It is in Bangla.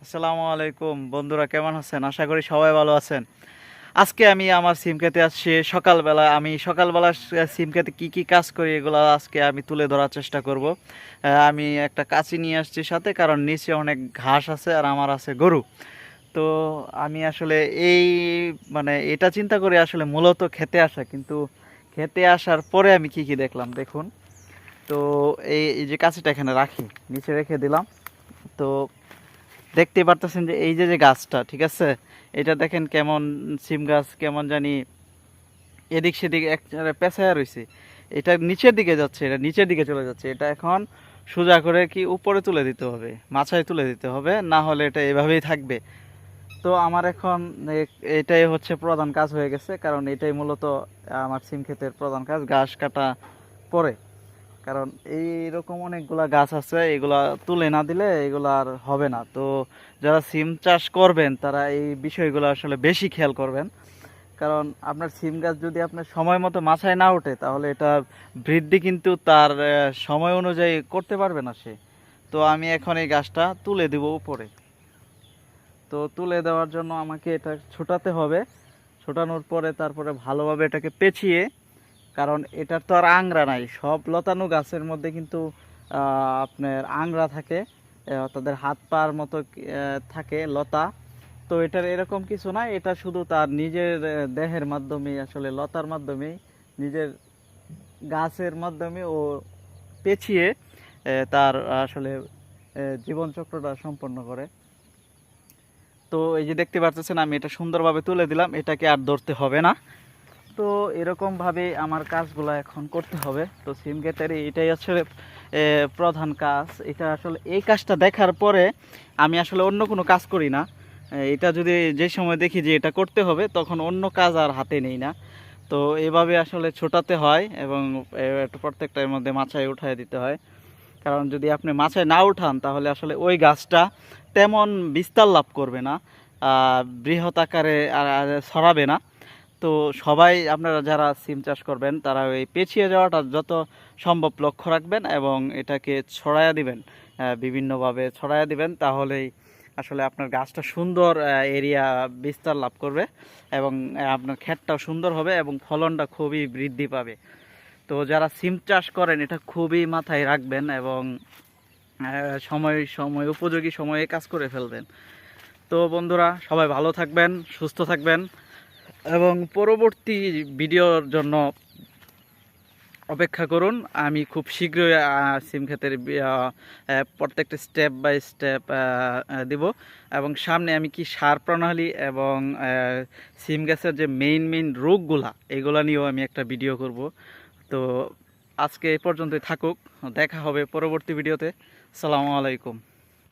আসসালামু আলাইকুম বন্ধুরা, কেমন আছেন? আশা করি সবাই ভালো আছেন। আজকে আমি আমার সিম খেতে আসছি সকালবেলা। আমি সকালবেলা সিম খেতে কি কি কাজ করি এগুলো আজকে আমি তুলে ধরার চেষ্টা করব। আমি একটা কাঁচি নিয়ে আসছি সাথে, কারণ নিচে অনেক ঘাস আছে আর আমার আছে গরু। তো আমি আসলে এই এটা চিন্তা করে আসলে মূলত খেতে আসা, কিন্তু খেতে আসার পরে আমি কি কি দেখলাম দেখুন। তো এই যে কাঁচিটা এখানে রাখি, নিচে রেখে দিলাম। তো দেখতে পারতেছেন যে এই যে যে গাছটা, ঠিক আছে, এটা দেখেন কেমন সিম গাছ কেমন জানি এদিক সেদিক এক পেঁচায়া রয়েছে। এটা নিচের দিকে যাচ্ছে, এটা নিচের দিকে চলে যাচ্ছে। এটা এখন সোজা করে কি উপরে তুলে দিতে হবে, মাচায় তুলে দিতে হবে, না হলে এটা এভাবেই থাকবে। তো আমার এখন এটাই হচ্ছে প্রধান কাজ হয়ে গেছে, কারণ এটাই মূলত আমার সিম ক্ষেতের প্রধান কাজ, ঘাস কাটা পরে। কারণ এইরকম অনেকগুলা গাছ আছে, এগুলা তুলে না দিলে এগুলো আর হবে না। তো যারা সিম চাষ করবেন তারা এই বিষয়গুলো আসলে বেশি খেয়াল করবেন। কারণ আপনার সিম গাছ যদি আপনার সময় মতো মাথায় না ওঠে, তাহলে এটা বৃদ্ধি কিন্তু তার সময় অনুযায়ী করতে পারবে না সে। তো আমি এখন এই গাছটা তুলে দিব উপরে। তো তুলে দেওয়ার জন্য আমাকে এটা ছোটাতে হবে। ছোটানোর পরে তারপরে ভালোভাবে এটাকে পেঁচিয়ে, কারণ এটার তো আর আংড়া নাই। সব লতানো গাছের মধ্যে কিন্তু আপনার আংড়া থাকে, তাদের হাত পার মতো থাকে লতা। তো এটার এরকম কিছু না, এটা শুধু তার নিজের দেহের মাধ্যমে, আসলে লতার মাধ্যমে, নিজের গাছের মাধ্যমে ও পেঁচিয়ে তার আসলে জীবন চক্রটা সম্পন্ন করে। তো এই যে দেখতে পাচ্ছেন আমি এটা সুন্দরভাবে তুলে দিলাম, এটাকে আর ধরতে হবে না। তো এরকম ভাবে আমার কাজগুলো এখন করতে হবে। তো সিম গেটের এটাই আসলে প্রধান কাজ। এটা আসলে এই কাজটা দেখার পরে আমি আসলে অন্য কোনো কাজ করি না। এটা যদি যে সময় দেখি যে এটা করতে হবে, তখন অন্য কাজ আর হাতে নেই না। তো এভাবে আসলে ছোটাতে হয় এবং প্রত্যেকটার মধ্যে মাচায় উঠায় দিতে হয়। কারণ যদি আপনি মাচায় না উঠান, তাহলে আসলে ওই গাছটা তেমন বিস্তার লাভ করবে না, বৃহৎ আকারে আর ছড়াবে না। তো সবাই আপনারা যারা সিম চাষ করবেন তারা ওই পেঁচিয়ে যাওয়াটা যত সম্ভব লক্ষ্য রাখবেন এবং এটাকে ছড়ায়া দিবেন, বিভিন্নভাবে ছড়ায়া দিবেন। তাহলেই আসলে আপনার গাছটা সুন্দর এরিয়া বিস্তার লাভ করবে এবং আপনার ক্ষেতটাও সুন্দর হবে এবং ফলনটা খুবই বৃদ্ধি পাবে। তো যারা সিম চাষ করেন এটা খুবই মাথায় রাখবেন এবং সময় সময় উপযোগী সময়ে কাজ করে ফেলবেন। তো বন্ধুরা, সবাই ভালো থাকবেন, সুস্থ থাকবেন এবং পরবর্তী ভিডিওর জন্য অপেক্ষা করুন। আমি খুব শীঘ্রই সিম ক্ষেতের প্রত্যেকটা স্টেপ বাই স্টেপ দিব এবং সামনে আমি কি সার প্রণালী এবং সিম গাছের যে মেইন মেইন রোগগুলা, এগুলা নিয়েও আমি একটা ভিডিও করব। তো আজকে এই পর্যন্তই থাকুক, দেখা হবে পরবর্তী ভিডিওতে। আসসালামু আলাইকুম।